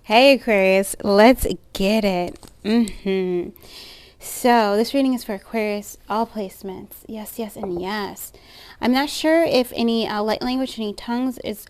Hey Aquarius, let's get it. So this reading is for Aquarius, all placements. Yes, yes, and yes. I'm not sure if any light language, any tongues is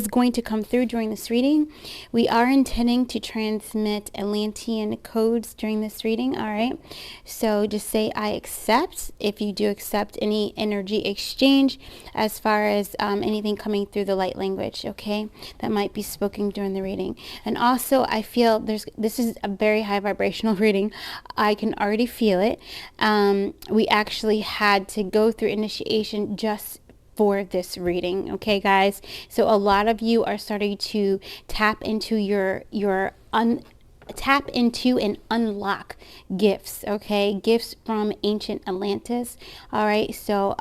going to come through during this reading. We are intending to transmit Atlantean codes during this reading, all right? So just say I accept if you do accept any energy exchange as far as anything coming through the light language, okay? That might be spoken during the reading. And also I feel this is a very high vibrational reading. I can already feel it. We actually had to go through initiation just for this reading, okay guys? So a lot of you are starting to tap into tap into and unlock gifts, okay? Gifts from ancient Atlantis. All right, so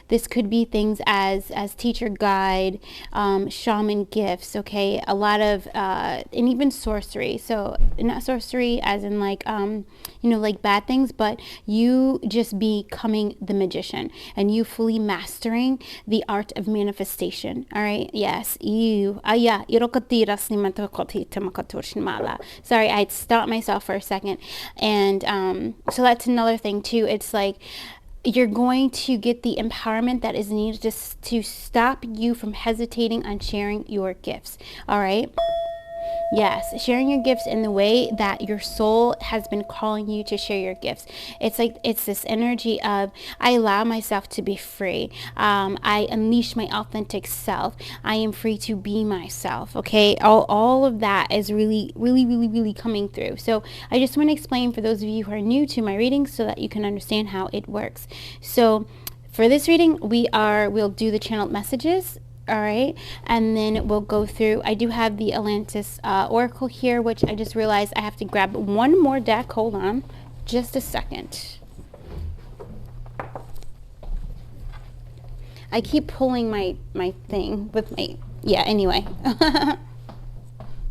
this could be things as teacher guide, shaman gifts, okay? A lot of and even sorcery. So not sorcery as in like like bad things, but you just becoming the magician and you fully mastering the art of manifestation. All right, yes. Sorry, I stopped myself for a second. And so that's another thing too. It's like you're going to get the empowerment that is needed to stop you from hesitating on sharing your gifts. All right. Yes, sharing your gifts in the way that your soul has been calling you to share your gifts. It's like it's this energy of I allow myself to be free. I unleash my authentic self. I am free to be myself. Okay, all of that is really coming through. So I just want to explain for those of you who are new to my readings so that you can understand how it works. So for this reading, we'll do the channeled messages. All right, and then we'll go through. I do have the Atlantis Oracle here, which I just realized I have to grab one more deck. Hold on just a second. I keep pulling my thing with my, yeah, anyway.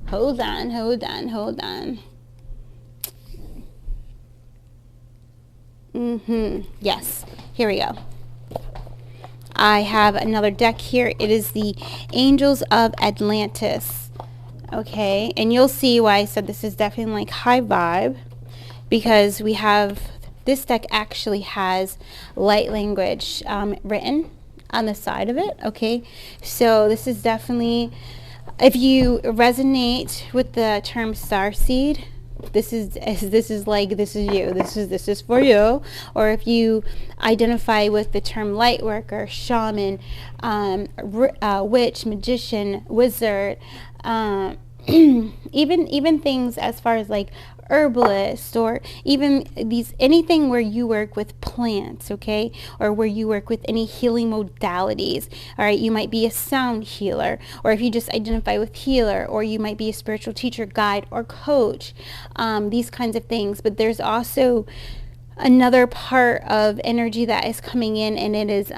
Hold on. Yes, here we go. I have another deck here. It is the Angels of Atlantis. Okay, and you'll see why I said this is definitely like high vibe, because we have this deck actually has light language written on the side of it. Okay, so this is definitely, if you resonate with the term starseed, this is you, this is for you. Or if you identify with the term light worker, shaman, witch, magician, wizard, even things as far as like herbalist, or even anything where you work with plants, okay, or where you work with any healing modalities. All right, you might be a sound healer, or if you just identify with healer, or you might be a spiritual teacher, guide, or coach, these kinds of things. But there's also another part of energy that is coming in, and it is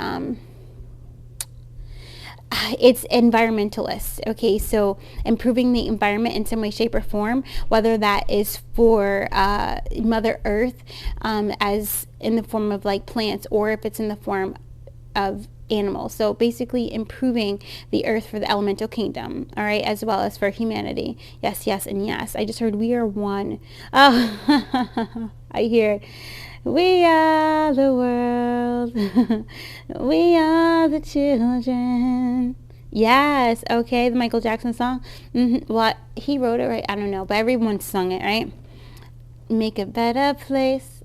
it's environmentalist. Okay, so improving the environment in some way, shape, or form, whether that is for Mother Earth, as in the form of like plants, or if it's in the form of animals. So basically improving the earth for the elemental kingdom, all right, as well as for humanity. Yes, yes, and yes. I just heard we are one. Oh, I hear it. We are the world. We are the children. Yes, okay, the Michael Jackson song. Well, he wrote it, right? I don't know, but everyone sung it, right? Make a better place.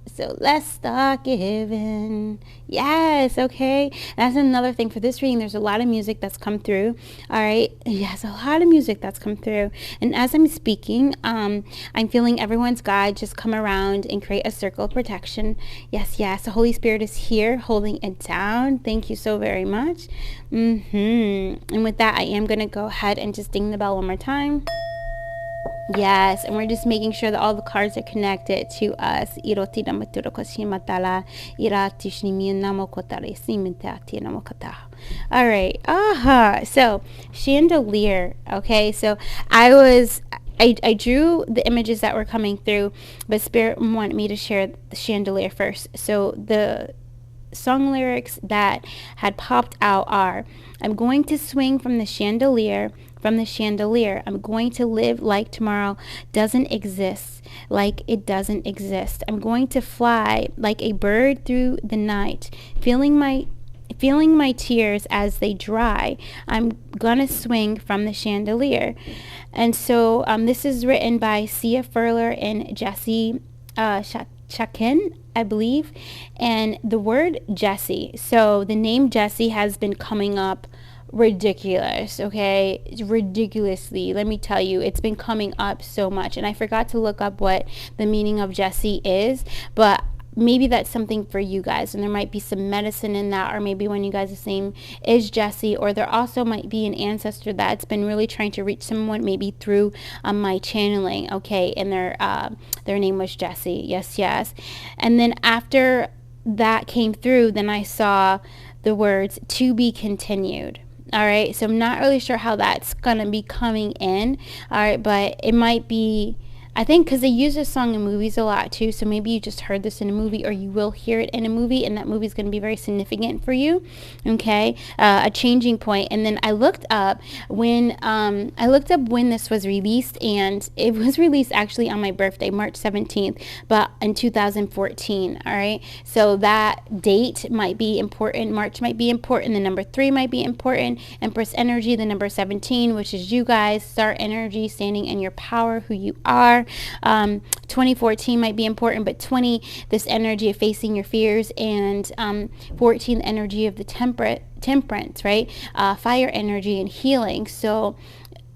So let's start giving. Yes, okay. That's another thing for this reading. There's a lot of music that's come through. All right. Yes, a lot of music that's come through. And as I'm speaking, I'm feeling everyone's guide just come around and create a circle of protection. Yes, yes. The Holy Spirit is here holding it down. Thank you so very much. And with that, I am going to go ahead and just ding the bell one more time. Yes, and we're just making sure that all the cards are connected to us. All right. So chandelier. Okay, so I drew the images that were coming through, but Spirit wanted me to share the chandelier first. So the song lyrics that had popped out are, I'm going to swing from the chandelier from the chandelier. I'm going to live like tomorrow doesn't exist, like it doesn't exist. I'm going to fly like a bird through the night, feeling my tears as they dry. I'm gonna swing from the chandelier. And so this is written by Sia Furler and Jesse Chakin, I believe. And the word Jesse, so the name Jesse has been coming up ridiculously, let me tell you, it's been coming up so much. And I forgot to look up what the meaning of Jesse is, but maybe that's something for you guys, and there might be some medicine in that, or maybe when you guys are saying is Jesse, or there also might be an ancestor that's been really trying to reach someone, maybe through my channeling, okay, and their name was Jesse. Yes. And then after that came through, then I saw the words to be continued. All right, so I'm not really sure how that's gonna be coming in. All right, but it might be, I think, because they use this song in movies a lot too, so maybe you just heard this in a movie, or you will hear it in a movie, and that movie is going to be very significant for you, okay? A changing point. And then I looked up when this was released, and it was released actually on my birthday, March 17th, but in 2014, all right? So that date might be important. March might be important. The number 3 might be important. Empress energy, the number 17, which is you guys, star energy, standing in your power, who you are. 2014 might be important, but 20, this energy of facing your fears, and 14, the energy of the temperance, right? Fire energy and healing. So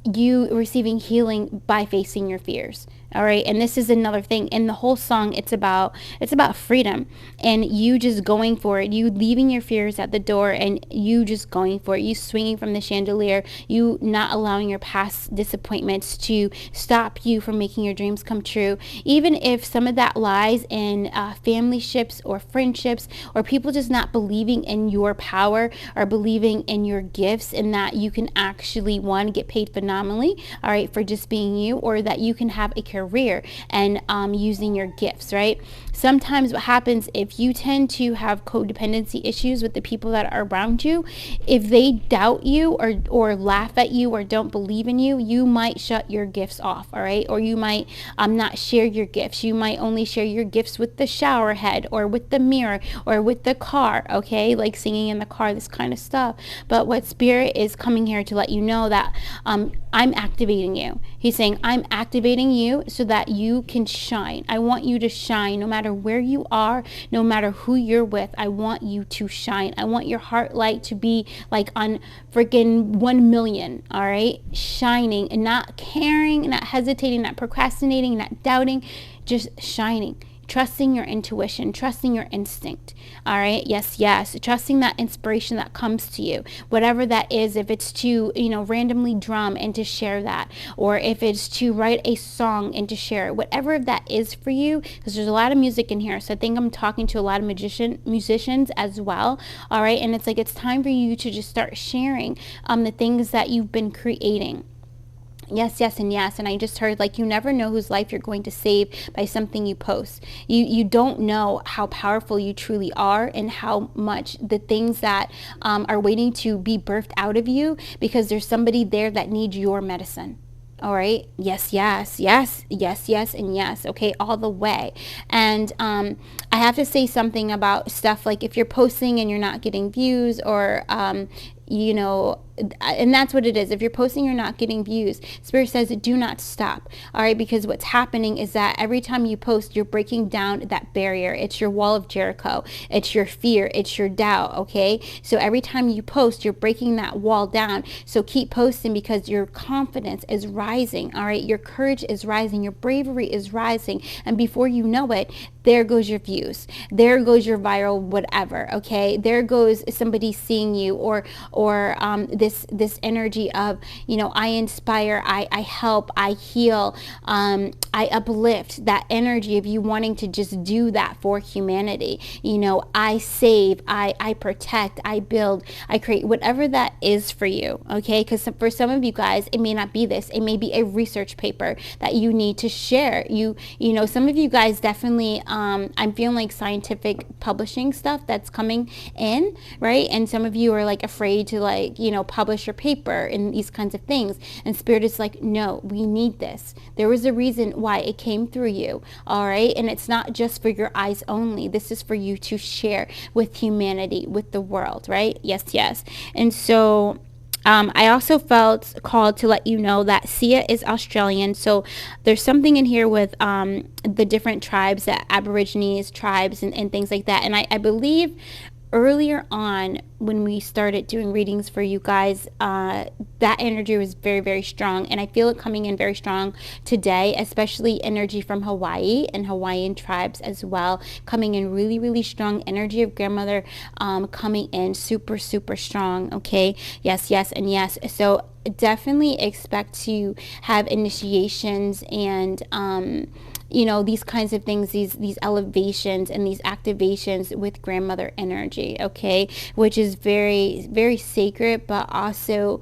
you receiving healing by facing your fears. All right, and this is another thing in the whole song. It's about freedom, and you just going for it, you leaving your fears at the door, and you just going for it, you swinging from the chandelier, you not allowing your past disappointments to stop you from making your dreams come true, even if some of that lies in family ships or friendships, or people just not believing in your power or believing in your gifts, and that you can actually, one, get paid phenomenally, all right, for just being you, or that you can have a career and using your gifts, right? Sometimes what happens, if you tend to have codependency issues with the people that are around you, if they doubt you or laugh at you or don't believe in you, you might shut your gifts off, all right? Or you might not share your gifts. You might only share your gifts with the shower head, or with the mirror, or with the car, okay? Like singing in the car, this kind of stuff. But what Spirit is coming here to let you know that I'm activating you. He's saying, I'm activating you so that you can shine. I want you to shine no matter where you are, no matter who you're with. I want you to shine. I want your heart light to be like on freaking 1 million, all right? Shining and not caring, not hesitating, not procrastinating, not doubting, just shining. Trusting your intuition, trusting your instinct, all right? Yes. Trusting that inspiration that comes to you, whatever that is, if it's to, randomly drum and to share that, or if it's to write a song and to share it, whatever that is for you, because there's a lot of music in here. So I think I'm talking to a lot of musicians as well, all right? And it's like, it's time for you to just start sharing the things that you've been creating. Yes, and yes. And I just heard, like, you never know whose life you're going to save by something you post. You don't know how powerful you truly are, and how much the things that are waiting to be birthed out of you, because there's somebody there that needs your medicine. All right. Yes, and yes. Okay. All the way. And I have to say something about stuff like if you're posting and you're not getting views, or and that's what it is. If you're posting, you're not getting views. Spirit says, do not stop. All right. Because what's happening is that every time you post, you're breaking down that barrier. It's your wall of Jericho. It's your fear. It's your doubt. Okay. So every time you post, you're breaking that wall down. So keep posting, because your confidence is rising. All right. Your courage is rising. Your bravery is rising. And before you know it, there goes your views. There goes your viral whatever. Okay. There goes somebody seeing you, or this energy of, I inspire, I help, I heal, I uplift, that energy of you wanting to just do that for humanity. I save, I protect, I build, I create, whatever that is for you. Okay. Because for some of you guys, it may not be this. It may be a research paper that you need to share. Some of you guys definitely, I'm feeling like scientific publishing stuff that's coming in, right? And some of you are like afraid to like, you know, publish your paper and these kinds of things. And Spirit is like, no, we need this. There was a reason why it came through you. All right. And it's not just for your eyes only. This is for you to share with humanity, with the world. Right. Yes. Yes. And so I also felt called to let you know that Sia is Australian. So there's something in here with the different tribes, that Aborigines tribes and things like that. And I believe earlier on when we started doing readings for you guys, that energy was very, very strong. And I feel it coming in very strong today, especially energy from Hawaii and Hawaiian tribes as well, coming in really, really strong. Energy of grandmother coming in super, super strong. Okay. Yes, yes, and yes. So definitely expect to have initiations and you know, these kinds of things, these elevations and these activations with grandmother energy, okay, which is very, very sacred, but also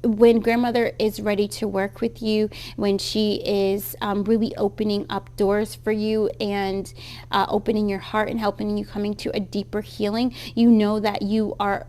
when grandmother is ready to work with you, when she is really opening up doors for you and opening your heart and helping you coming to a deeper healing, you know that you are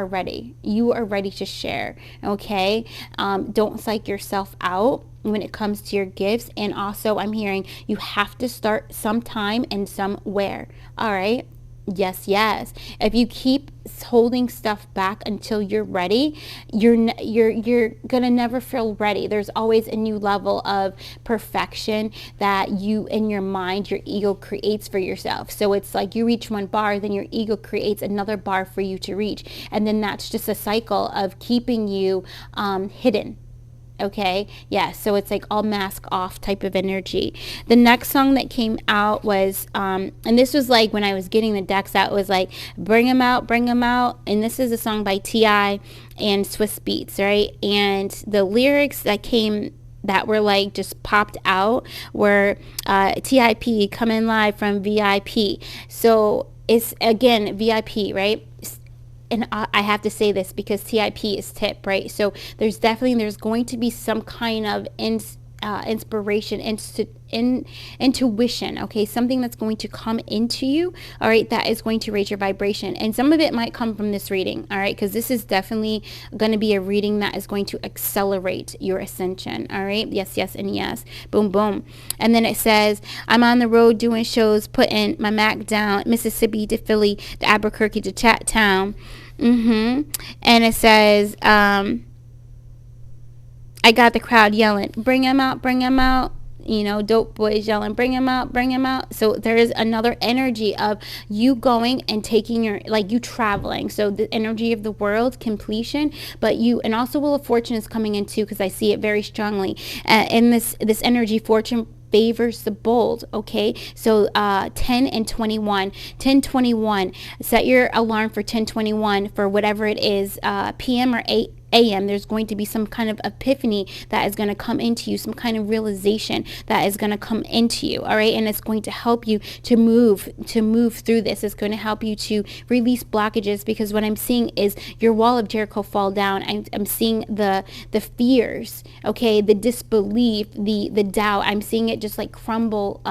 ready. You are ready to share, okay? Don't psych yourself out when it comes to your gifts. And also I'm hearing you have to start sometime and somewhere. All right. Yes, yes. If you keep holding stuff back until you're ready, you're gonna never feel ready. There's always a new level of perfection that you in your mind, your ego creates for yourself. So it's like you reach one bar, then your ego creates another bar for you to reach, and then that's just a cycle of keeping you hidden. Okay, yeah, so it's like all mask off type of energy. The next song that came out was and this was like when I was getting the decks out, it was like bring 'em out, bring 'em out. And this is a song by T.I. and Swiss Beats, right? And the lyrics that were like just popped out were TIP coming live from VIP. So it's again VIP, right? And I have to say this because TIP is tip, right? So there's going to be some kind of inspiration, intuition, okay? Something that's going to come into you, all right, that is going to raise your vibration. And some of it might come from this reading, all right? Because this is definitely going to be a reading that is going to accelerate your ascension, all right? Yes, yes, and yes. Boom, boom. And then it says, I'm on the road doing shows, putting my Mac down, Mississippi to Philly, to Albuquerque to Chat Town. And it says, I got the crowd yelling, bring him out, bring him out. You know, dope boys yelling, bring him out, bring him out. So there is another energy of you going and taking you traveling. So the energy of the world, completion, but and also Wheel of Fortune is coming in too, because I see it very strongly. In this energy, fortune favors the bold, okay? So 10 and 21. 10:21. Set your alarm for 10:21 for whatever it is, PM or 8 a.m. There's going to be some kind of epiphany that is going to come into you, some kind of realization that is going to come into you, all right? And it's going to help you to move through this. It's going to help you to release blockages, because what I'm seeing is your wall of Jericho fall down. I'm seeing the fears, okay, the disbelief, the doubt. I'm seeing it just like crumble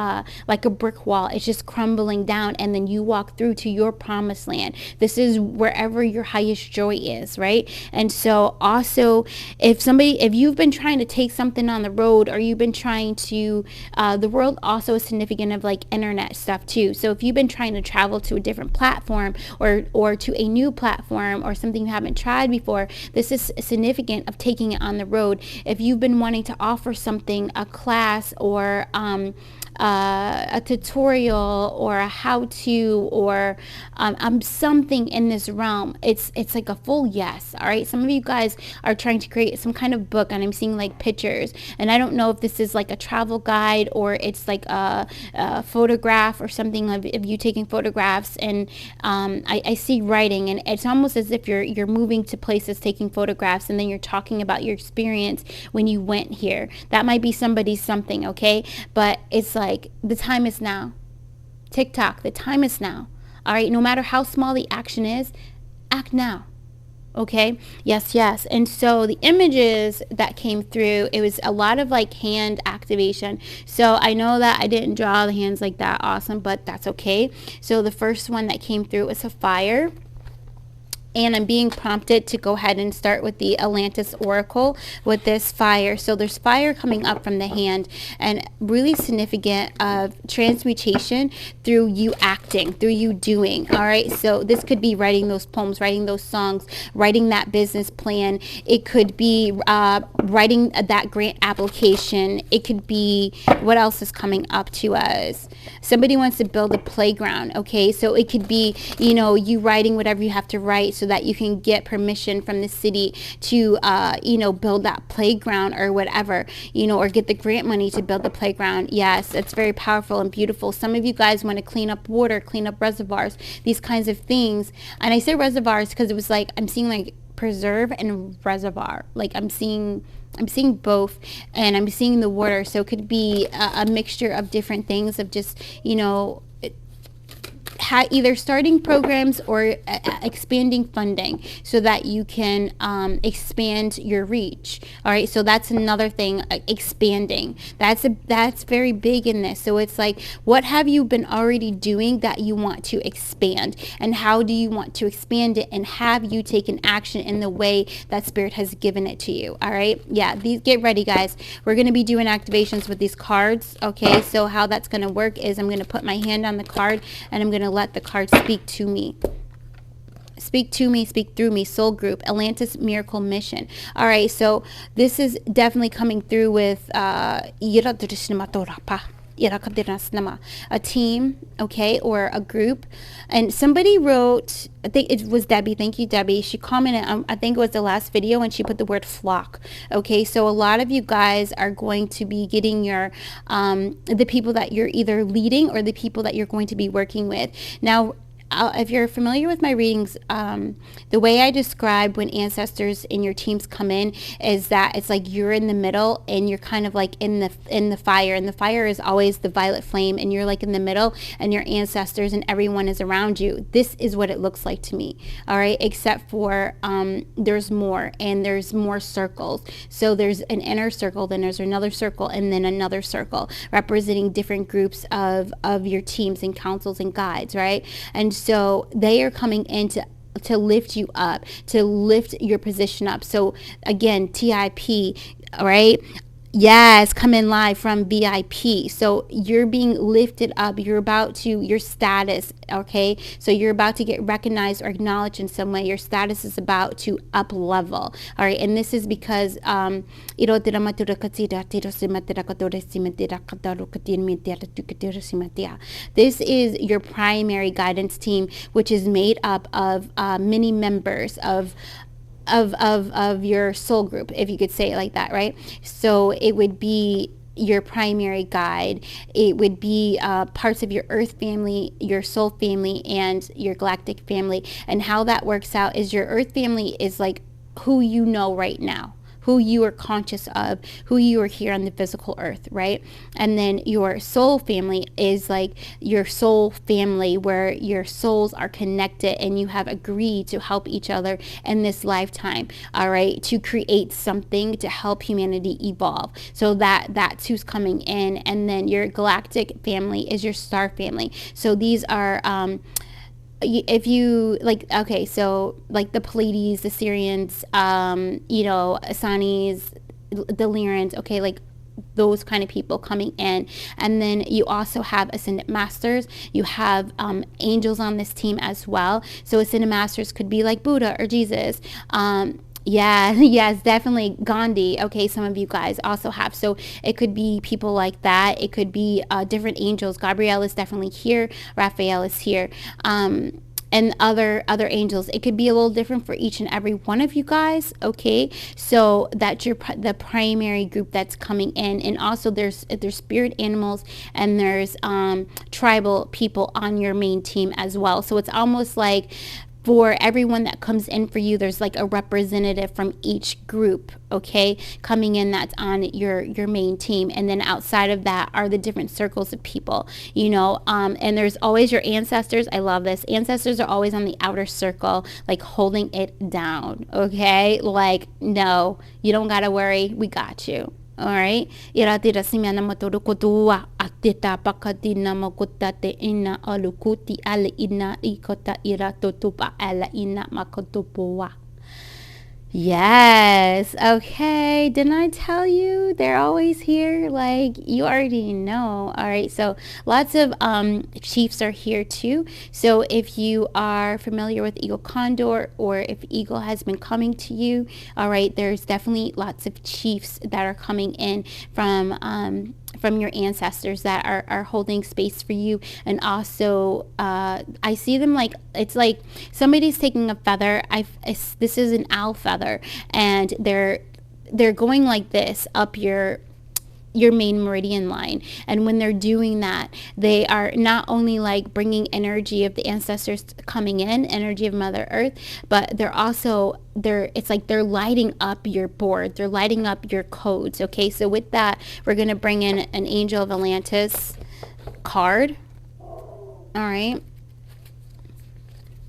like a brick wall. It's just crumbling down, and then you walk through to your promised land. This is wherever your highest joy is, right? And so also, if you've been trying to take something on the road, or you've been trying to, the world also is significant of like internet stuff too. So if you've been trying to travel to a different platform or to a new platform or something you haven't tried before, this is significant of taking it on the road. If you've been wanting to offer something, a class or a tutorial or a how-to or something in this realm, it's like a full yes. All right, some of you guys are trying to create some kind of book, and I'm seeing like pictures, and I don't know if this is like a travel guide or it's like a photograph or something of you taking photographs. And I see writing, and it's almost as if you're moving to places taking photographs, and then you're talking about your experience when you went here. That might be somebody's something, okay? But it's like the time is now. TikTok, the time is now. All right, no matter how small the action is, act now. Okay, yes, yes. And so the images that came through, it was a lot of like hand activation. So I know that I didn't draw the hands like that awesome, but that's okay. So the first one that came through was a fire. And I'm being prompted to go ahead and start with the Atlantis Oracle with this fire. So there's fire coming up from the hand, and really significant of transmutation through you acting, through you doing. All right. So this could be writing those poems, writing those songs, writing that business plan. It could be writing that grant application. It could be, what else is coming up to us? Somebody wants to build a playground. Okay. So it could be, you writing whatever you have to write so that you can get permission from the city to, build that playground or whatever, or get the grant money to build the playground. Yes, it's very powerful and beautiful. Some of you guys want to clean up water, clean up reservoirs, these kinds of things. And I say reservoirs because it was like, I'm seeing like preserve and reservoir. Like I'm seeing both, and I'm seeing the water. So it could be a mixture of different things of just, either starting programs or expanding funding so that you can expand your reach. All right, so that's another thing, expanding. That's very big in this. So it's like, what have you been already doing that you want to expand, and how do you want to expand it, and have you taken action in the way that Spirit has given it to you? All right, yeah, get ready, guys. We're going to be doing activations with these cards. Okay, so how that's going to work is I'm going to put my hand on the card, and I'm going to let the card speak to me. Speak to me, speak through me. Soul group, Atlantis Miracle Mission. All right, so this is definitely coming through with a team, okay, or a group. And somebody wrote, I think it was Debbie. Thank you, Debbie. She commented, I think it was the last video, and she put the word flock. Okay, so a lot of you guys are going to be getting your the people that you're either leading or the people that you're going to be working with. Now, if you're familiar with my readings, the way I describe when ancestors in your teams come in is that it's like you're in the middle and you're kind of like in the fire, and the fire is always the violet flame, and you're like in the middle, and your ancestors and everyone is around you. This is what it looks like to me. All right, except for there's more, and there's more circles. So there's an inner circle, then there's another circle, and then another circle representing different groups of your teams and councils and guides, right? And so they are coming in to lift you up, to lift your position up. So again, TIP, all right? Yes, come in live from VIP. So you're being lifted up. You're about to, your status, okay? So you're about to get recognized or acknowledged in some way. Your status is about to up level. All right, and this is because this is your primary guidance team, which is made up of many members of your soul group, if you could say it like that, right? So it would be your primary guide. It would be parts of your earth family, your soul family, and your galactic family. And how that works out is your earth family is like who you know right now, who you are conscious of, who you are here on the physical earth, right? And then your soul family is like your soul family where your souls are connected and you have agreed to help each other in this lifetime, all right, to create something to help humanity evolve. So that's who's coming in. And then your galactic family is your star family. So these are if you like, okay, so like the Pleiades, the Syrians, Asanis, the Lyrans, okay, like those kind of people coming in. And then you also have ascendant masters. You have angels on this team as well. So ascendant masters could be like Buddha or Jesus. Yeah, yes, definitely Gandhi. Okay, some of you guys also have. So it could be people like that. It could be different angels. Gabrielle is definitely here. Raphael is here. And other angels. It could be a little different for each and every one of you guys. Okay, so that's the primary group that's coming in. And also there's spirit animals, and there's tribal people on your main team as well. So it's almost like for everyone that comes in for you, there's like a representative from each group, okay, coming in that's on your main team. And then outside of that are the different circles of people, and there's always your ancestors. I love this. Ancestors are always on the outer circle, like holding it down, okay? Like, no, you don't gotta worry. We got you. All right. Iratira simiana motoru kodua atita pakadina makotate ina alukuti ala ina ikota iratotupa ala ina makotopoa. Yes. Okay. Didn't I tell you they're always here? Like, you already know. All right. So lots of chiefs are here too. So if you are familiar with Eagle Condor, or if Eagle has been coming to you, all right, there's definitely lots of chiefs that are coming in from your ancestors that are holding space for you. And also I see them like, it's like somebody's taking a feather. This is an owl feather, and they're going like this up your main meridian line. And when they're doing that, they are not only like bringing energy of the ancestors coming in, energy of Mother Earth, but they're also it's like they're lighting up your board, they're lighting up your codes. Okay, so with that, we're going to bring in an Angel of Atlantis card. All right,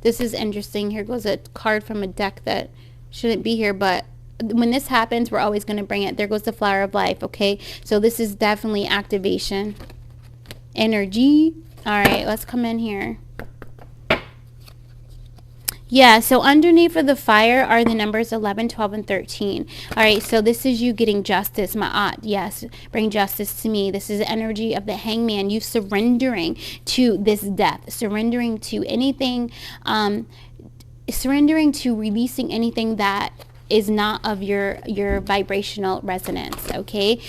this is interesting. Here goes a card from a deck that shouldn't be here, but when this happens, we're always going to bring it. There goes the Flower of Life. Okay, so this is definitely activation energy. All right, let's come in here. Yeah, so underneath of the fire are the numbers 11, 12, and 13. All right, so this is you getting justice, ma'at. Yes, bring justice to me. This is the energy of the Hangman. You surrendering to this death, surrendering to anything, surrendering to releasing anything that is not of your vibrational resonance. Okay,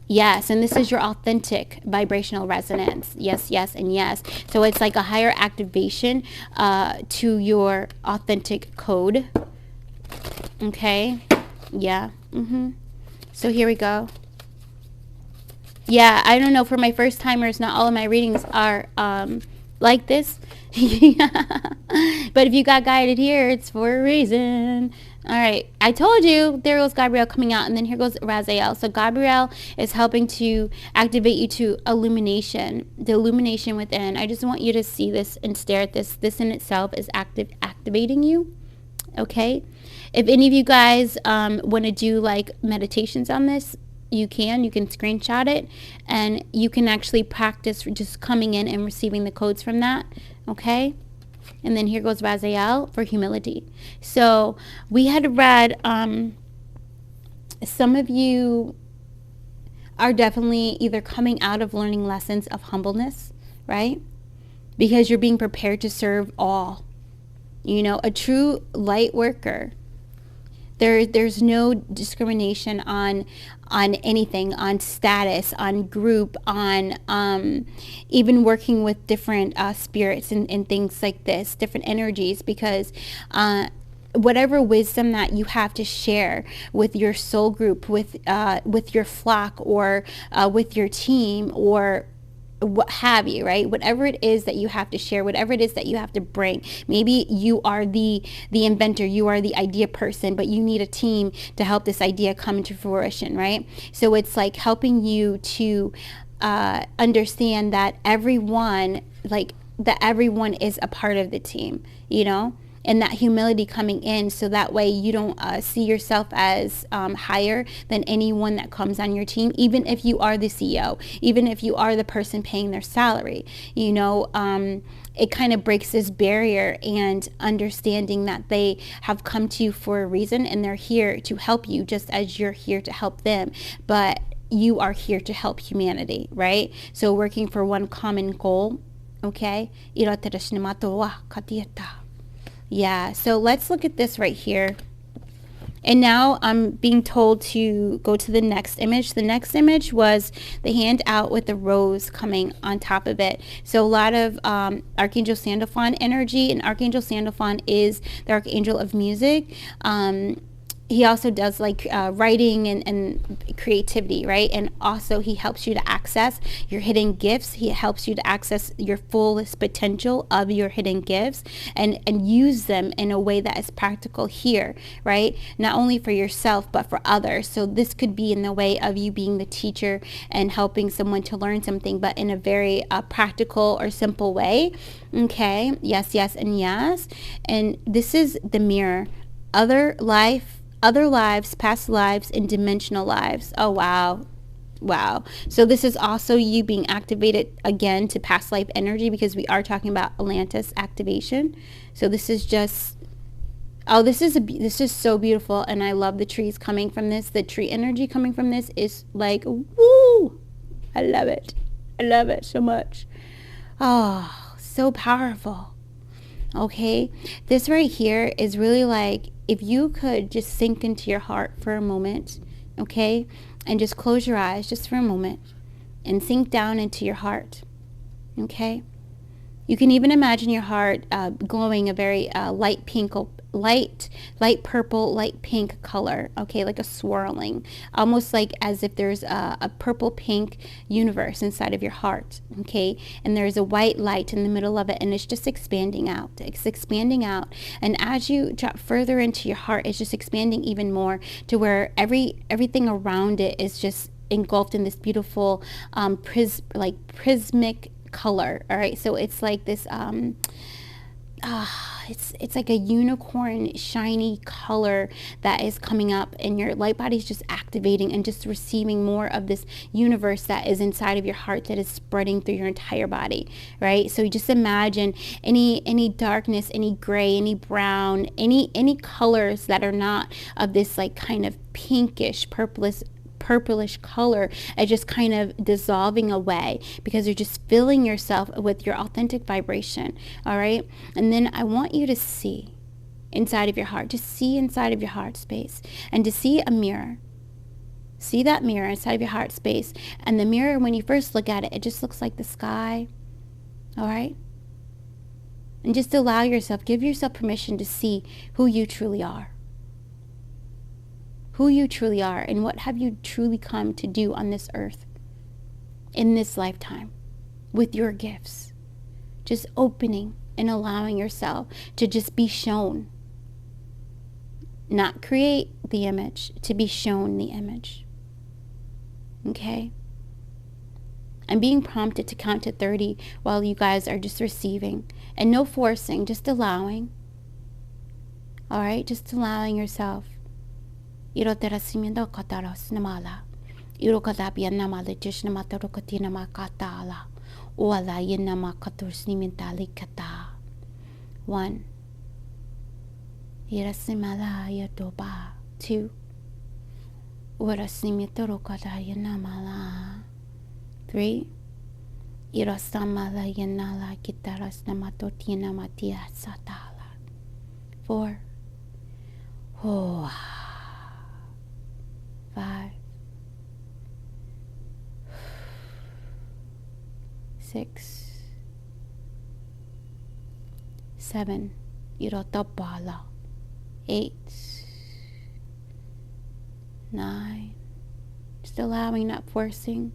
yes, and this is your authentic vibrational resonance. Yes, yes, and yes. So it's like a higher activation to your authentic code. Okay, yeah. So here we go. Yeah, I don't know, for my first timers, not all of my readings are like this. But if you got guided here, it's for a reason. All right, I told you there was Gabriel coming out, and then here goes Raziel. So Gabriel is helping to activate you to illumination, the illumination within. I just want you to see this and stare at this. This in itself is activating you. Okay, if any of you guys want to do like meditations on this, you can screenshot it, and you can actually practice just coming in and receiving the codes from that. Okay, and then here goes Raziel for humility. So we had read, some of you are definitely either coming out of learning lessons of humbleness, right? Because you're being prepared to serve all. You know, a true light worker, there's no discrimination on anything, on status, on group, on even working with different spirits and things like this, different energies, because whatever wisdom that you have to share with your soul group, with your flock, or with your team, or what have you, right? Whatever it is that you have to share, whatever it is that you have to bring. Maybe you are the inventor, you are the idea person, but you need a team to help this idea come into fruition, right? So it's like helping you to understand that everyone is a part of the team, you know? And that humility coming in, so that way you don't see yourself as higher than anyone that comes on your team, even if you are the CEO, even if you are the person paying their salary. You know, it kind of breaks this barrier, and understanding that they have come to you for a reason, and they're here to help you just as you're here to help them. But you are here to help humanity, right? So working for one common goal. Okay. Yeah, so let's look at this right here. And now I'm being told to go to the next image. The next image was the hand out with the rose coming on top of it. So a lot of Archangel Sandalphon energy, and Archangel Sandalphon is the Archangel of music. He also does like writing and creativity, right? And also he helps you to access your hidden gifts. He helps you to access your fullest potential of your hidden gifts, and use them in a way that is practical here, right? Not only for yourself, but for others. So this could be in the way of you being the teacher and helping someone to learn something, but in a very practical or simple way. Okay, yes, yes, and yes. And this is the mirror. Other life, other lives, past lives, and dimensional lives. Oh, wow. Wow. So this is also you being activated again to past life energy, because we are talking about Atlantis activation. So this is just, oh, this is so beautiful. And I love the trees coming from this. The tree energy coming from this is like, woo. I love it. I love it so much. Oh, so powerful. Okay. This right here is really like, if you could just sink into your heart for a moment, okay, and just close your eyes just for a moment and sink down into your heart, okay? You can even imagine your heart glowing a very light pink, light purple, light pink color, okay, like a swirling, almost like as if there's a purple pink universe inside of your heart, okay, and there's a white light in the middle of it, and it's just expanding out. It's expanding out, and as you drop further into your heart, it's just expanding even more to where everything around it is just engulfed in this beautiful prismatic color. All right, so it's like this it's like a unicorn shiny color that is coming up, and your light body is just activating and just receiving more of this universe that is inside of your heart, that is spreading through your entire body, right? So you just imagine any darkness, any gray, any brown, any colors that are not of this like kind of pinkish purplish color are just kind of dissolving away, because you're just filling yourself with your authentic vibration. All right, and then I want you to see inside of your heart, just see inside of your heart space, and to see a mirror. See that mirror inside of your heart space, and the mirror, when you first look at it, it just looks like the sky. All right, and just allow yourself, give yourself permission to see who you truly are. Who you truly are, and what have you truly come to do on this earth in this lifetime with your gifts. Just opening and allowing yourself to just be shown, not create the image, to be shown the image. Okay? I'm being prompted to count to 30 while you guys are just receiving, and no forcing, just allowing. All right, just allowing yourself. Iroterasimiento kataros namala. Irokadapia namala tishnamatorokoti namakatala. Uala yinama katursnimentali kata. 1. Irasimala yadoba. 2. Urasimitorokada yanamala. 3. Irasamala yanala kitaras namatotina matia satala. 4. Oh. 5. 6. 7. Irotapala. 8. 9. Just allowing, not forcing.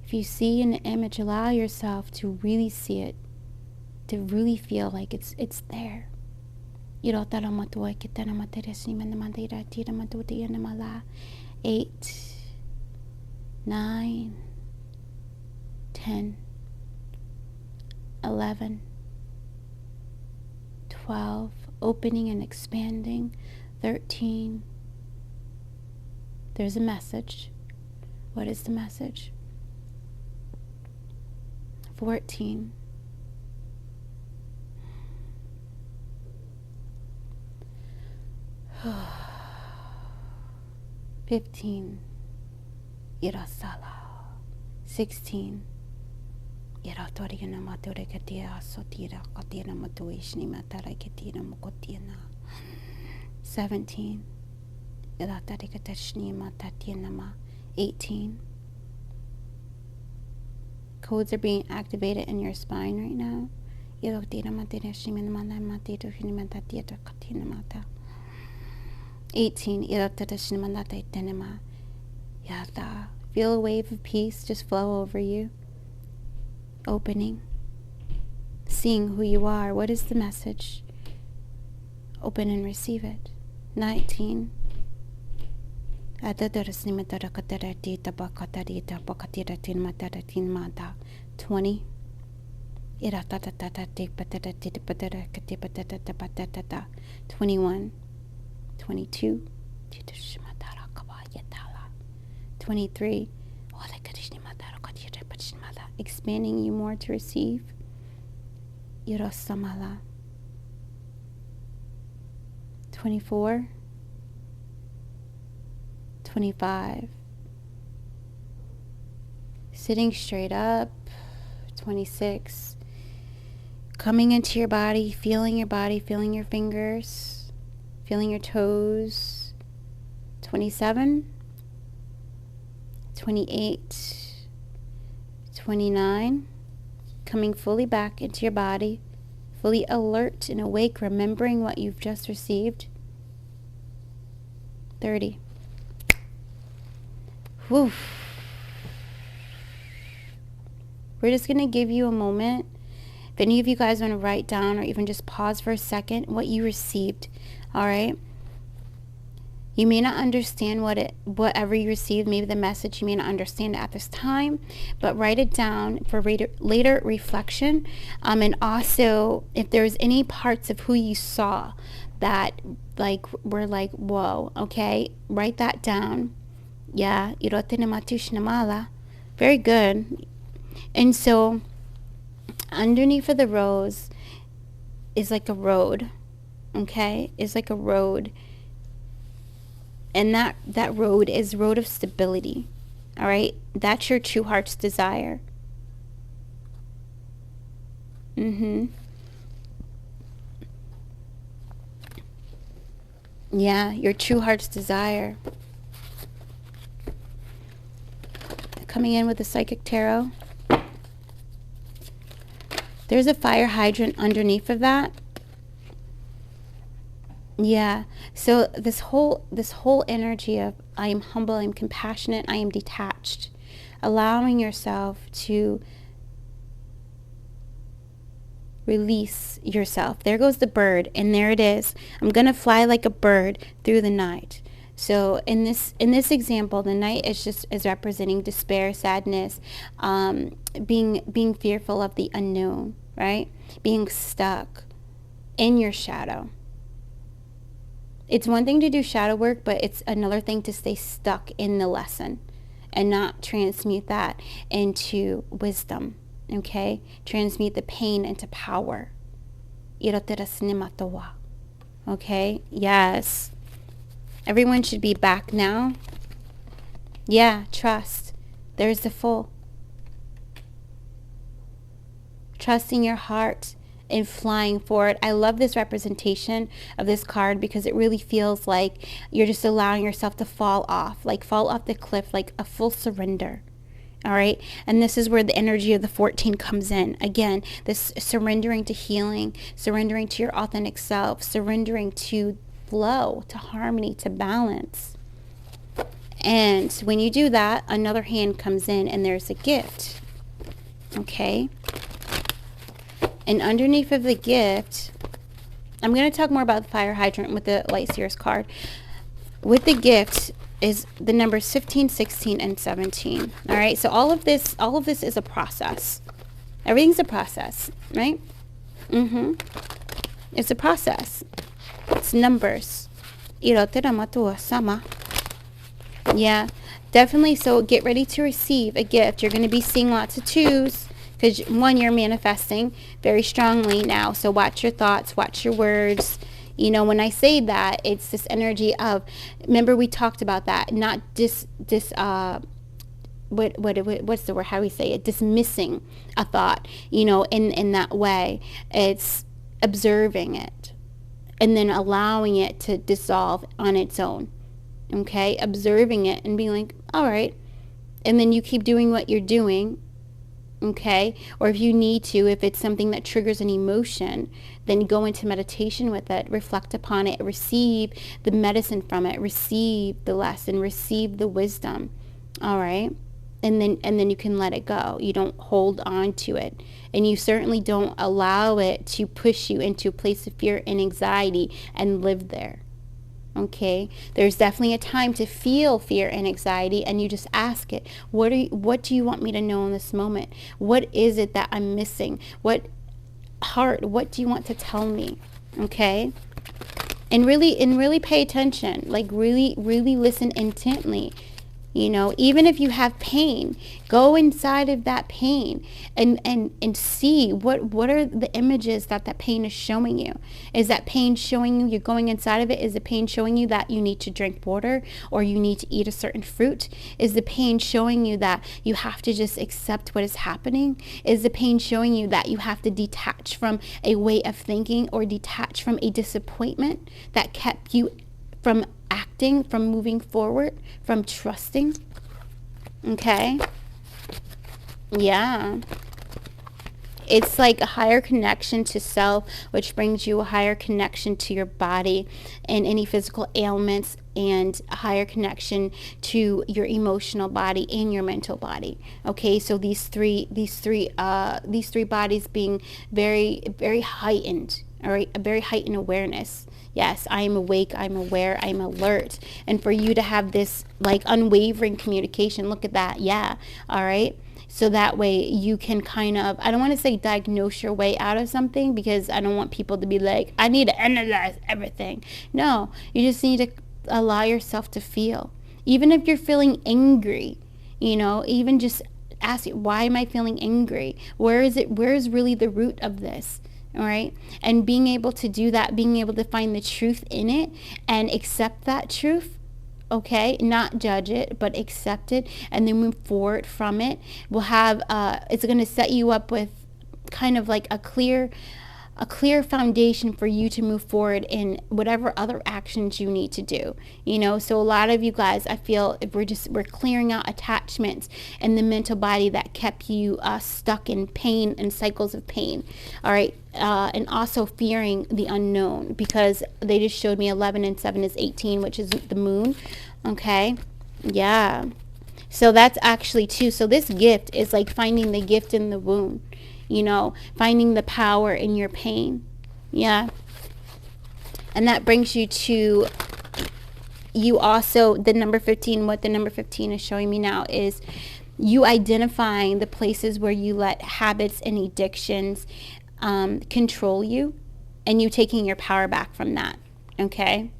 If you see an image, allow yourself to really see it, to really feel like it's there. 8. 9. 10. 11. 12. Opening and expanding. 13. There's a message. What is the message? 14. 15. Irasala. 16. Iratoriana maturegatia sotira katina matuishni matarakina mokotina. 17. Iratarikatashni matatinama. 18. Codes are being activated in your spine right now. 18. Feel a wave of peace just flow over you. Opening. Seeing who you are. What is the message? Open and receive it. 19. 20. 21. 22, 23, expanding you more to receive. 24, 25, sitting straight up. 26, coming into your body, feeling your fingers, feeling your toes. 27, 28, 29, coming fully back into your body, fully alert and awake, remembering what you've just received. 30. Whew. We're just going to give you a moment. If any of you guys want to write down or even just pause for a second what you received, all right? You may not understand whatever you received, maybe the message, you may not understand it at this time, but write it down for later reflection. And also, if there's any parts of who you saw that were like, whoa, okay, write that down. Yeah, very good. And so underneath of the rose is like a road, okay? It's like a road. And that road is road of stability, all right? That's your true heart's desire. Yeah, your true heart's desire. Coming in with the Psychic Tarot. There's a fire hydrant underneath of that. Yeah. So this whole energy of I am humble, I am compassionate, I am detached. Allowing yourself to release yourself. There goes the bird, and there it is. I'm going to fly like a bird through the night. So in this example, the night is representing despair, sadness, being fearful of the unknown, right? Being stuck in your shadow. It's one thing to do shadow work, but it's another thing to stay stuck in the lesson and not transmute that into wisdom, okay? Transmute the pain into power. Okay? Yes. Everyone should be back now. Yeah, trust. There's the full. Trusting your heart and flying forward. I love this representation of this card because it really feels like you're just allowing yourself to fall off the cliff, like a full surrender. All right. And this is where the energy of the 14 comes in. Again, this surrendering to healing, surrendering to your authentic self, surrendering to flow, to harmony, to balance. And when you do that, another hand comes in and there's a gift. Okay. And underneath of the gift, I'm going to talk more about the fire hydrant with the Light Seers card. With the gift is the numbers 15, 16, and 17. All right. So all of this is a process. Everything's a process, right? It's a process. It's numbers. Yeah, definitely. So get ready to receive a gift. You're going to be seeing lots of twos. Because, one, you're manifesting very strongly now. So watch your thoughts, watch your words. You know, when I say that, it's this energy of, remember we talked about that, not what's the word, how do we say it? Dismissing a thought, you know, in that way. It's observing it and then allowing it to dissolve on its own. Okay? Observing it and being like, all right. And then you keep doing what you're doing. Okay, or if you need to, if it's something that triggers an emotion, then go into meditation with it, reflect upon it, receive the medicine from it, receive the lesson, receive the wisdom. All right, and then you can let it go. You don't hold on to it, and you certainly don't allow it to push you into a place of fear and anxiety and live there. Okay, there's definitely a time to feel fear and anxiety, and you just ask it, what do you want me to know in this moment? What is it that I'm missing? What do you want to tell me? Okay, And really pay attention. Like really, really listen intently. You know, even if you have pain, go inside of that pain and see what are the images that pain is showing you. Is that pain showing you, you're going inside of it, is the pain showing you that you need to drink water or you need to eat a certain fruit? Is the pain showing you that you have to just accept what is happening? Is the pain showing you that you have to detach from a way of thinking or detach from a disappointment that kept you from acting, from moving forward, from trusting? Okay. Yeah. It's like a higher connection to self, which brings you a higher connection to your body and any physical ailments, and a higher connection to your emotional body and your mental body. Okay, so these three bodies being very, very heightened. All right, a very heightened awareness. Yes, I am awake, I'm aware, I'm alert. And for you to have this like unwavering communication, look at that. Yeah, all right. So that way you can kind of, I don't want to say diagnose your way out of something, because I don't want people to be like, I need to analyze everything. No, you just need to allow yourself to feel. Even if you're feeling angry, you know, even just ask, why am I feeling angry? Where is it? Where is really the root of this? All right. And being able to do that, being able to find the truth in it and accept that truth. Okay. Not judge it, but accept it and then move forward from it. Will have, it's going to set you up with kind of like a clear foundation for you to move forward in whatever other actions you need to do. You know, so a lot of you guys, I feel if we're clearing out attachments in the mental body that kept you stuck in pain and cycles of pain. All right. And also fearing the unknown, because they just showed me 11 and 7 is 18, which is the moon. Okay. Yeah. So that's actually too. So this gift is like finding the gift in the wound. You know, finding the power in your pain. Yeah. And that brings you to, you also, the number 15, what the number 15 is showing me now is you identifying the places where you let habits and addictions control you, and you taking your power back from that. Okay.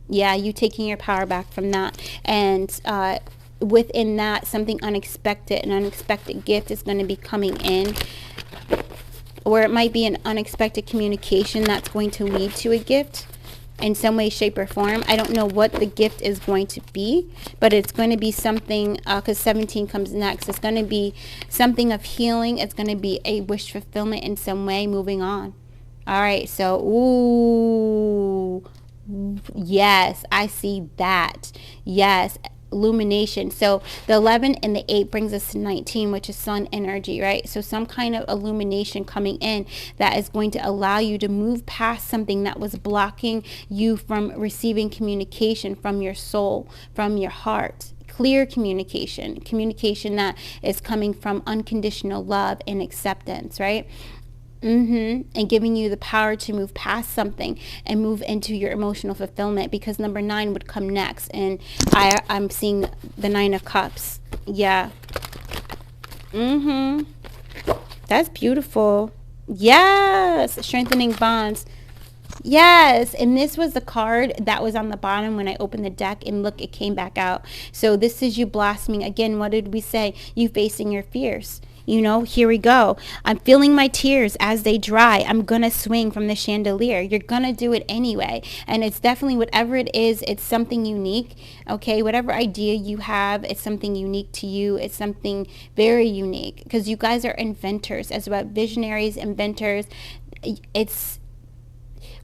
Yeah, you taking your power back from that. And within that, something unexpected, an unexpected gift is going to be coming in. Or it might be an unexpected communication that's going to lead to a gift in some way, shape, or form. I don't know what the gift is going to be, but it's going to be something, because 17 comes next. It's going to be something of healing. It's going to be a wish fulfillment in some way, moving on. All right, so, ooh, yes, I see that. Yes, illumination. So the 11 and the 8 brings us to 19, which is sun energy, right? So some kind of illumination coming in that is going to allow you to move past something that was blocking you from receiving communication from your soul, from your heart. Clear communication that is coming from unconditional love and acceptance, right? And giving you the power to move past something and move into your emotional fulfillment, because number 9 would come next, and I'm seeing the 9 of Cups. Yeah. That's beautiful. Yes. Strengthening bonds. Yes. And this was the card that was on the bottom when I opened the deck, and look, it came back out. So this is you blossoming again. What did we say? You facing your fears. You know, here we go. I'm feeling my tears as they dry. I'm going to swing from the chandelier. You're going to do it anyway. And it's definitely, whatever it is, it's something unique. Okay. Whatever idea you have, it's something unique to you. It's something very unique, because you guys are inventors as well. Visionaries, inventors. It's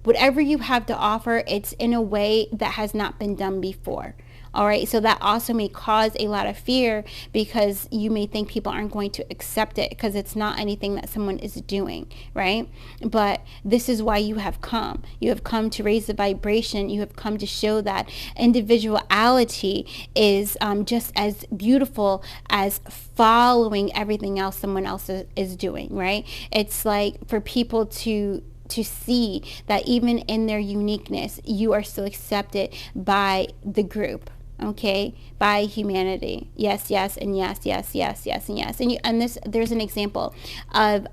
whatever you have to offer. It's in a way that has not been done before. All right. So that also may cause a lot of fear, because you may think people aren't going to accept it because it's not anything that someone is doing. Right. But this is why you have come. You have come to raise the vibration. You have come to show that individuality is just as beautiful as following everything else someone else is doing. Right. It's like for people to see that even in their uniqueness, you are still accepted by the group. Okay, by humanity. Yes, yes, and yes, yes, yes, yes, and yes. And there's an example of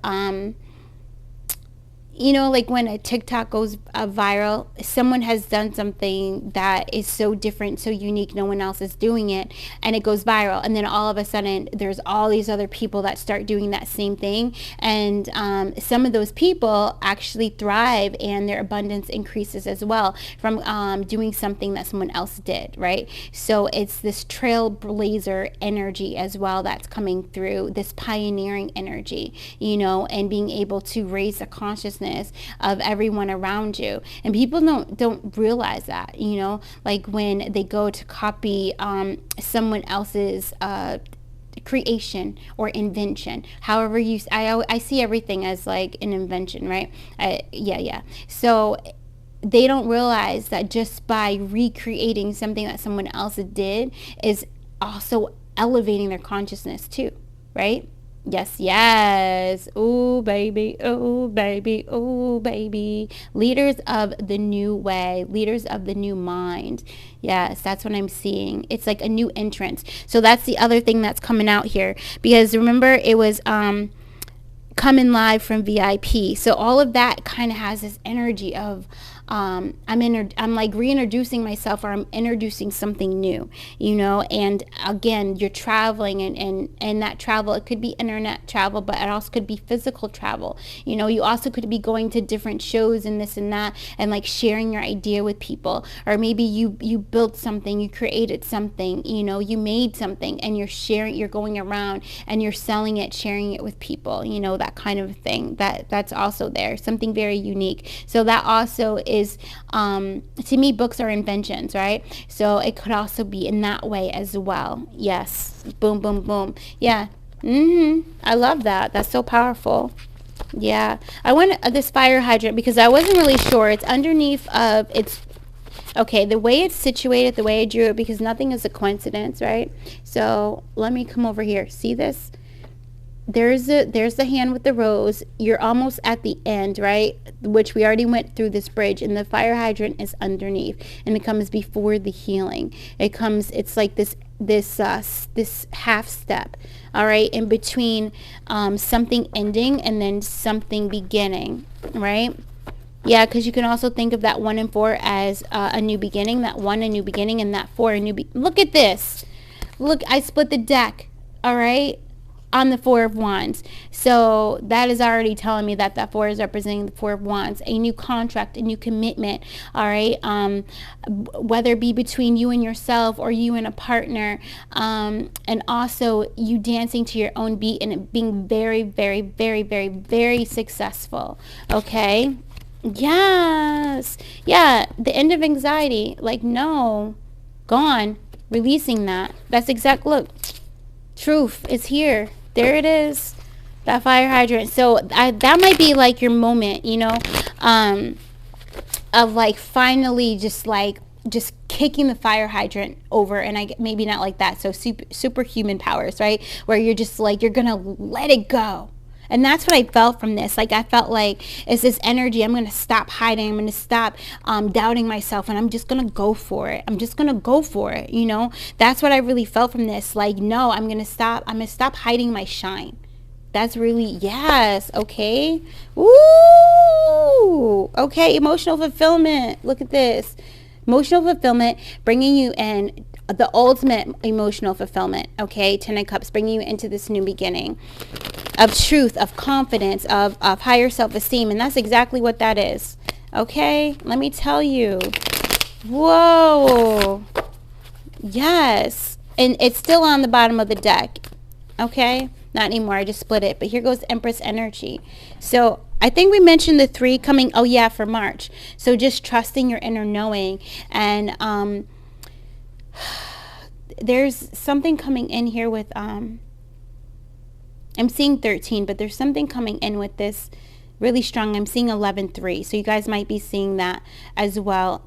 you know, like when a TikTok goes viral, someone has done something that is so different, so unique, no one else is doing it, and it goes viral. And then all of a sudden, there's all these other people that start doing that same thing. And some of those people actually thrive and their abundance increases as well from doing something that someone else did, right? So it's this trailblazer energy as well that's coming through, this pioneering energy, you know, and being able to raise the consciousness of everyone around you. And people don't realize that, you know, like when they go to copy someone else's creation or invention, however you, I see everything as like an invention, right? Yeah. So they don't realize that just by recreating something that someone else did is also elevating their consciousness too, right? Yes. Ooh, baby. Ooh, baby. Ooh, baby. Leaders of the new way. Leaders of the new mind. Yes, that's what I'm seeing. It's like a new entrance. So that's the other thing that's coming out here. Because remember, it was coming live from VIP. So all of that kind of has this energy of I'm like reintroducing myself, or I'm introducing something new, you know. And again, you're traveling, and that travel, it could be internet travel, but it also could be physical travel, you know. You also could be going to different shows and this and that, and like sharing your idea with people. Or maybe you built something, you created something, you know, you made something, and you're sharing, you're going around and you're selling it, sharing it with people, you know, that kind of thing. That's also there, something very unique. So that also is to me, books are inventions, right? So it could also be in that way as well. Yes. Boom, boom, boom. Yeah. I love that. That's so powerful. Yeah. I want this fire hydrant because I wasn't really sure. It's underneath of its, okay, the way it's situated, the way I drew it, because nothing is a coincidence, right? So let me come over here. See this? There's the hand with the rose. You're almost at the end, right? Which we already went through this bridge, and the fire hydrant is underneath, and it comes before the healing. It's like this half step, all right, in between something ending and then something beginning, right? Yeah, because you can also think of that 1 and 4 as a new beginning. That 1, a new beginning, and that 4, a new look at this. Look, I split the deck, all right, on the 4 of Wands. So that is already telling me that that 4 is representing the 4 of Wands, a new contract, a new commitment, all right, whether it be between you and yourself or you and a partner, and also you dancing to your own beat and it being very, very, very, very, very successful, okay? Yes. Yeah, the end of anxiety, like, no, gone, releasing that. That's exact, look, truth is here. There it is, that fire hydrant. So that might be like your moment, you know, of like finally just kicking the fire hydrant over. And maybe not like that, so superhuman powers, right, where you're just like, you're gonna let it go. And that's what I felt from this. Like, I felt like it's this energy. I'm going to stop hiding. I'm going to stop doubting myself. And I'm just going to go for it. I'm just going to go for it. You know, that's what I really felt from this. Like, no, I'm going to stop hiding my shine. That's really, yes. Okay. Ooh. Okay. Emotional fulfillment. Look at this. Emotional fulfillment, bringing you in the ultimate emotional fulfillment. Okay. 10 of Cups, bringing you into this new beginning of truth, of confidence, of higher self-esteem. And that's exactly what that is. Okay. Let me tell you. Whoa. Yes. And it's still on the bottom of the deck. Okay. Not anymore. I just split it. But here goes Empress energy. So I think we mentioned the 3 coming, oh yeah, for March. So just trusting your inner knowing. And there's something coming in here with, I'm seeing 13, but there's something coming in with this really strong. I'm seeing 11-3. So you guys might be seeing that as well.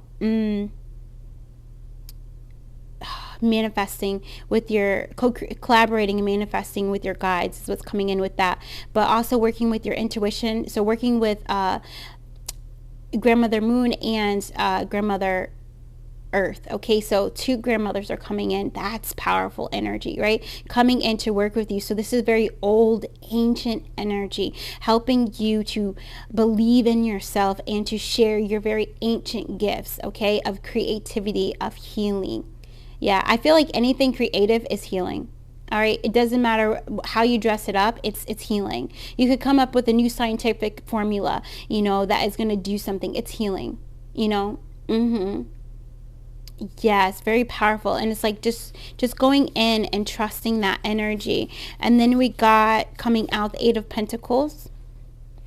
Manifesting with your collaborating and manifesting with your guides is what's coming in with that, but also working with your intuition. So working with Grandmother Moon and Grandmother Earth. Okay, so 2 grandmothers are coming in. That's powerful energy, right? Coming in to work with you. So this is very old, ancient energy, helping you to believe in yourself and to share your very ancient gifts, okay, of creativity, of healing. Yeah, I feel like anything creative is healing. All right, it doesn't matter how you dress it up, it's healing. You could come up with a new scientific formula, that is going to do something. It's healing, Yes, very powerful. And it's like just going in and trusting that energy. And then we got coming out the 8 of Pentacles.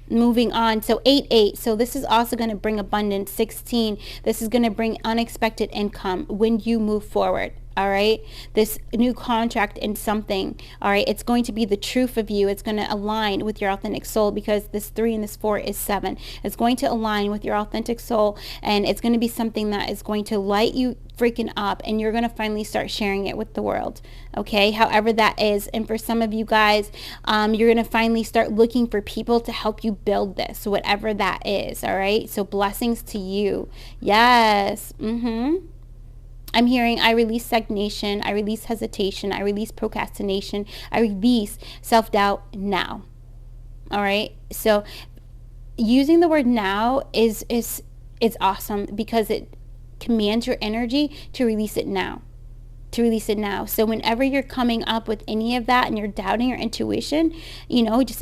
Moving on, so 8. So this is also going to bring abundance. 16, this is going to bring unexpected income when you move forward. All right, this new contract in something. All right, it's going to be the truth of you. It's going to align with your authentic soul, because this 3 and this 4 is 7. It's going to align with your authentic soul, and it's going to be something that is going to light you freaking up, and you're going to finally start sharing it with the world. Okay, however that is. And for some of you guys, you're going to finally start looking for people to help you build this, whatever that is. All right, so blessings to you. Yes. I'm hearing, I release stagnation, I release hesitation, I release procrastination, I release self-doubt now. All right, so using the word now is awesome, because it commands your energy to release it now. So whenever you're coming up with any of that and you're doubting your intuition,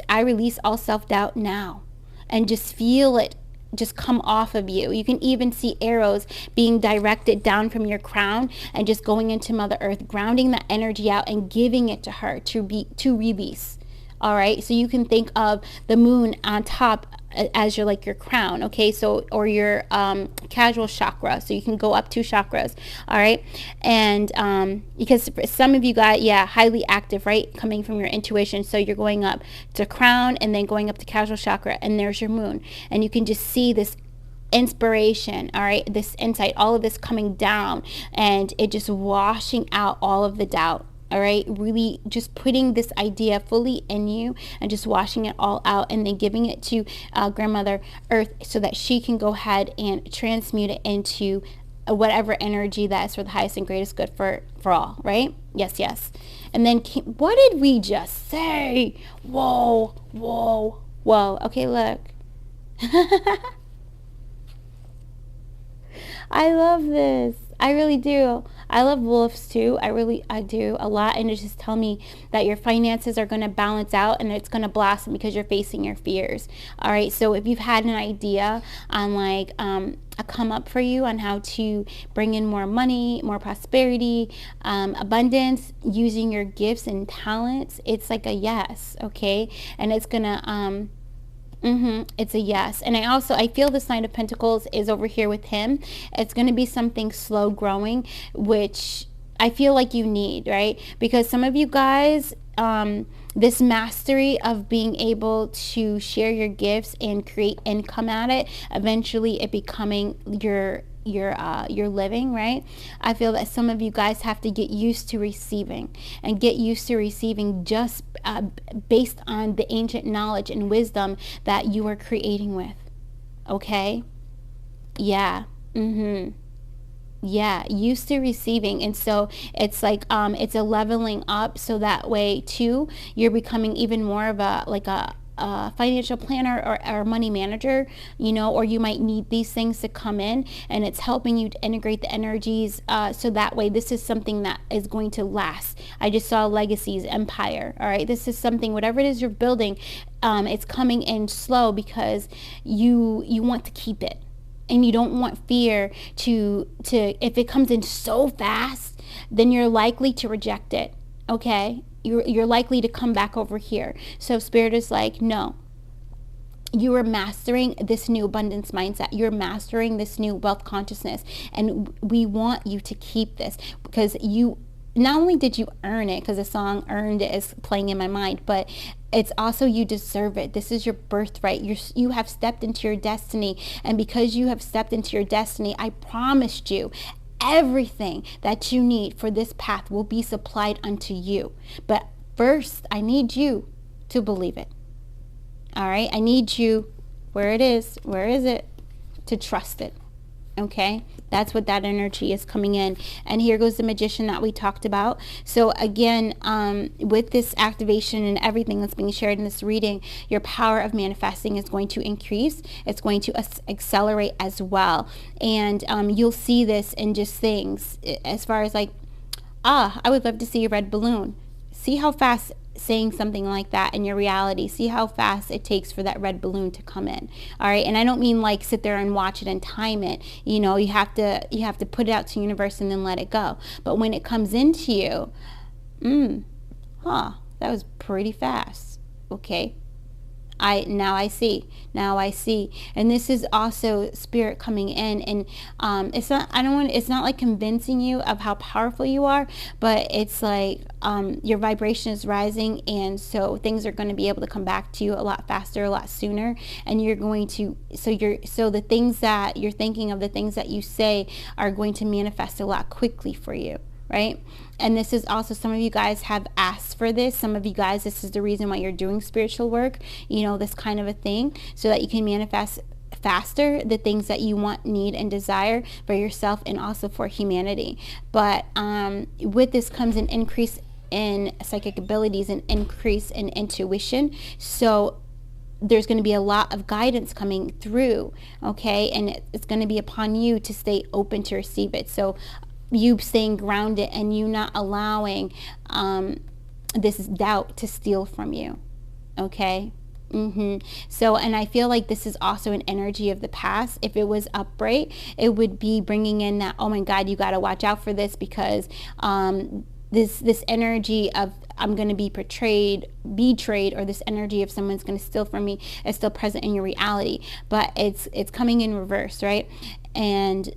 I release all self-doubt now, and just feel it just come off of you. You can even see arrows being directed down from your crown and just going into Mother Earth, grounding that energy out and giving it to her to release. All right, so you can think of the moon on top as your crown, okay, so, or your casual chakra, so you can go up 2 chakras. All right, and because some of you got highly active, right, coming from your intuition, so you're going up to crown and then going up to casual chakra, and there's your moon, and you can just see this inspiration, all right, this insight, all of this coming down, and it just washing out all of the doubt. All right, really just putting this idea fully in you and just washing it all out, and then giving it to Grandmother Earth, so that she can go ahead and transmute it into whatever energy that is for the highest and greatest good for all, right? Yes. And then what did we just say? Whoa. Okay, look. I love this. I really do. I love wolves too. I do a lot. And it just tell me that your finances are going to balance out and it's going to blossom because you're facing your fears. All right. So if you've had an idea on a come up for you on how to bring in more money, more prosperity, abundance, using your gifts and talents, it's like a yes. Okay. And it's going to, it's a yes. And I feel the Nine of Pentacles is over here with him. It's going to be something slow growing, which I feel like you need, right? Because some of you guys, this mastery of being able to share your gifts and create income at it, eventually it becoming your living, right? I feel that some of you guys have to get used to receiving just based on the ancient knowledge and wisdom that you are creating with. Okay? Yeah. Yeah, used to receiving. And so it's like it's a leveling up, so that way too you're becoming even more of a financial planner or money manager, or you might need these things to come in, and it's helping you to integrate the energies, so that way this is something that is going to last. I just saw legacies, empire. All right, this is something, whatever it is you're building, it's coming in slow because you want to keep it, and you don't want fear to if it comes in so fast, then you're likely to reject it. Okay, you're likely to come back over here. So Spirit is like, no, you are mastering this new abundance mindset. You're mastering this new wealth consciousness. And we want you to keep this, because you, not only did you earn it, because the song Earned It is playing in my mind, but it's also, you deserve it. This is your birthright. You have stepped into your destiny. And because you have stepped into your destiny, I promised you, everything that you need for this path will be supplied unto you. But first, I need you to believe it. All right? I need you, where it is, where is it? To trust it. Okay, that's what that energy is coming in. And here goes the Magician that we talked about. So again, with this activation and everything that's being shared in this reading, your power of manifesting is going to increase. It's going to accelerate as well. And you'll see this in just things as far as like, I would love to see a red balloon. See how fast saying something like that in your reality. See how fast it takes for that red balloon to come in. All right. And I don't mean like sit there and watch it and time it. You know, you have to put it out to the universe and then let it go. But when it comes into you, that was pretty fast. Okay. Now I see. And this is also spirit coming in, and it's not like convincing you of how powerful you are, but it's like your vibration is rising, and so things are going to be able to come back to you a lot faster, a lot sooner, and you're going to so the things that you're thinking of, the things that you say are going to manifest a lot quickly for you. Right? And this is also, some of you guys have asked for this. Some of you guys, this is the reason why you're doing spiritual work, you know, this kind of a thing, so that you can manifest faster the things that you want, need, and desire for yourself and also for humanity. But with this comes an increase in psychic abilities, an increase in intuition. So there's going to be a lot of guidance coming through, okay? And it's going to be upon you to stay open to receive it. So you staying grounded and you not allowing this doubt to steal from you. Okay? So, and I feel like this is also an energy of the past. If it was upright, it would be bringing in that, oh my God, you got to watch out for this, because this energy of I'm going to be betrayed, or this energy of someone's going to steal from me is still present in your reality. But it's coming in reverse, right? And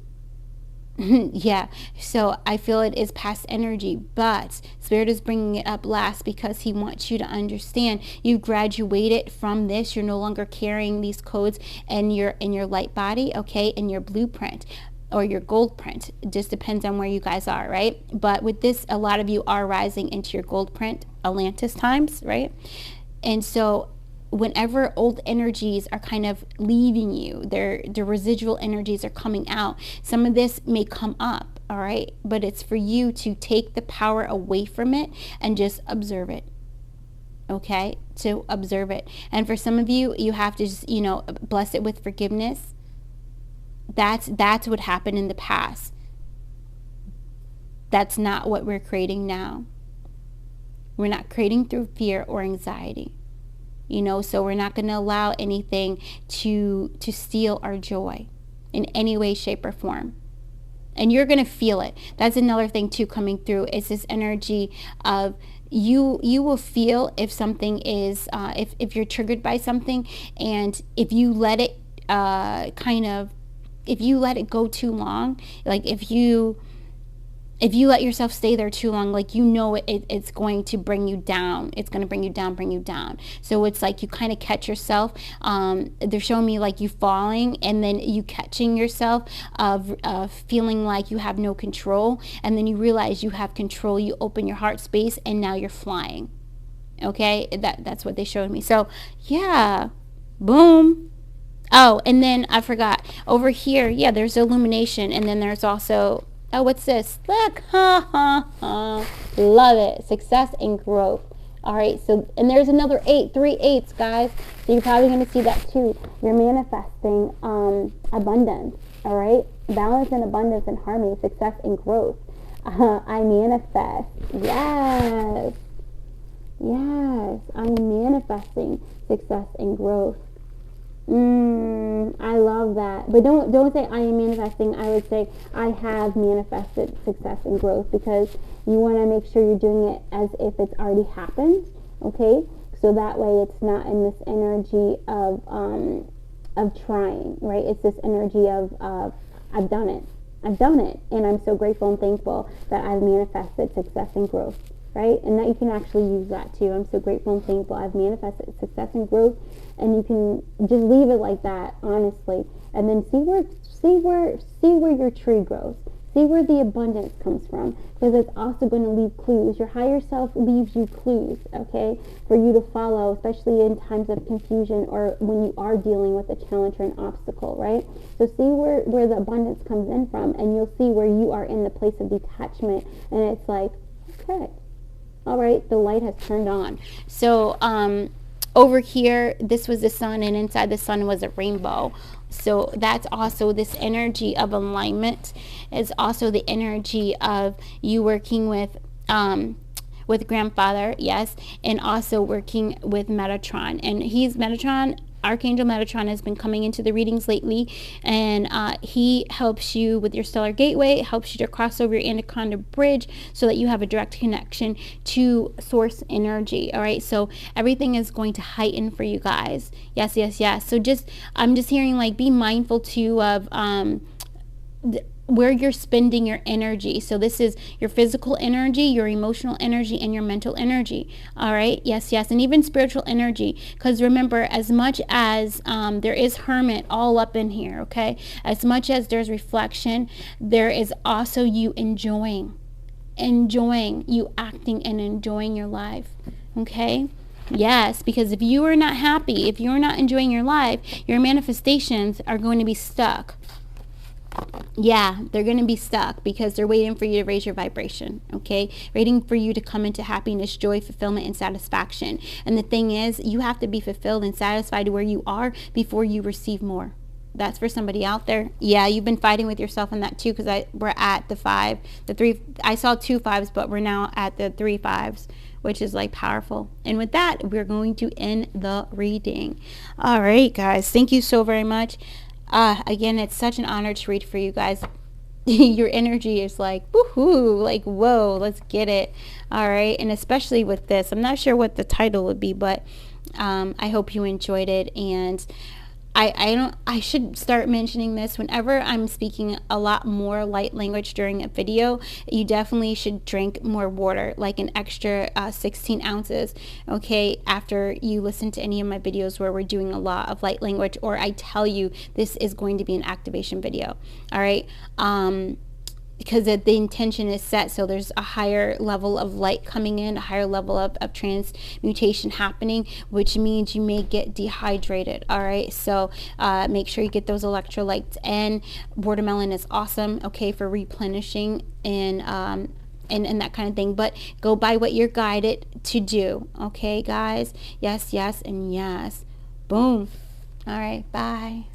yeah, so I feel it is past energy, but Spirit is bringing it up last because he wants you to understand you graduated from this. You're no longer carrying these codes in your light body, okay, in your blueprint or your gold print. It just depends on where you guys are, right? But with this, a lot of you are rising into your gold print, Atlantis times, right? And so whenever old energies are kind of leaving you, their residual energies are coming out, some of this may come up, all right? But it's for you to take the power away from it and just observe it, okay? To observe it. And for some of you, you have to just, bless it with forgiveness. That's what happened in the past. That's not what we're creating now. We're not creating through fear or anxiety. So we're not going to allow anything to steal our joy in any way, shape, or form. And you're going to feel it. That's another thing too coming through. It's this energy of you will feel if something is, if you're triggered by something, and if you let it if you let it go too long, like if you let yourself stay there too long, like it's going to bring you down. It's going to bring you down. So it's like you kind of catch yourself. They're showing me like you falling and then you catching yourself of feeling like you have no control. And then you realize you have control. You open your heart space and now you're flying. Okay? That's what they showed me. So yeah, boom. Oh, and then I forgot. Over here, yeah, there's illumination. And then there's also... oh, what's this? Look. Love it. Success and growth. All right. So, and there's another 8. 3 8s, guys. So you're probably going to see that too. You're manifesting abundance. All right. Balance and abundance and harmony, success and growth. I manifest. Yes. I'm manifesting success and growth. I love that. But don't say I am manifesting. I would say I have manifested success and growth, because you want to make sure you're doing it as if it's already happened. Okay, so that way it's not in this energy of trying, right? It's this energy of I've done it, and I'm so grateful and thankful that I've manifested success and growth. Right? And that you can actually use that too. I'm so grateful and thankful I've manifested success and growth. And you can just leave it like that, honestly. And then see where your tree grows. See where the abundance comes from, because it's also going to leave clues. Your higher self leaves you clues, okay, for you to follow, especially in times of confusion or when you are dealing with a challenge or an obstacle, right? So see where the abundance comes in from, and you'll see where you are in the place of detachment, and it's like, okay, all right, the light has turned on. So over here, this was the sun, and inside the sun was a rainbow. So that's also this energy of alignment. Is also the energy of you working with grandfather, yes, and also working with Metatron. And Metatron, Archangel Metatron has been coming into the readings lately, and he helps you with your stellar gateway, helps you to cross over your anaconda bridge so that you have a direct connection to source energy. All right, so everything is going to heighten for you guys. Yes, yes, yes. So I'm just hearing, like, be mindful too of where you're spending your energy. So this is your physical energy, your emotional energy, and your mental energy. All right, yes, yes, and even spiritual energy, because remember, as much as there is hermit all up in here, okay, as much as there's reflection, there is also you enjoying you acting and enjoying your life. Okay, yes, because if you are not happy, if you're not enjoying your life, your manifestations are going to be stuck. Yeah, they're going to be stuck because they're waiting for you to raise your vibration, okay? Waiting for you to come into happiness, joy, fulfillment, and satisfaction. And the thing is, you have to be fulfilled and satisfied where you are before you receive more. That's for somebody out there. Yeah, you've been fighting with yourself in that too, because we're at the 3. I saw 2 5s, but we're now at the 3 5s, which is like powerful. And with that, we're going to end the reading. All right, guys, thank you so very much. Again, it's such an honor to read for you guys. Your energy is like, woohoo, like, whoa, let's get it. All right. And especially with this, I'm not sure what the title would be, but I hope you enjoyed it. And I should start mentioning this whenever I'm speaking a lot more light language during a video. You definitely should drink more water, like an extra 16 ounces, okay, after you listen to any of my videos where we're doing a lot of light language, or I tell you this is going to be an activation video. All right, because the intention is set, so there's a higher level of light coming in, a higher level of transmutation happening, which means you may get dehydrated. All right, so make sure you get those electrolytes. And watermelon is awesome, okay, for replenishing and that kind of thing. But go by what you're guided to do, okay, guys? Yes, yes, and yes. Boom. All right, bye.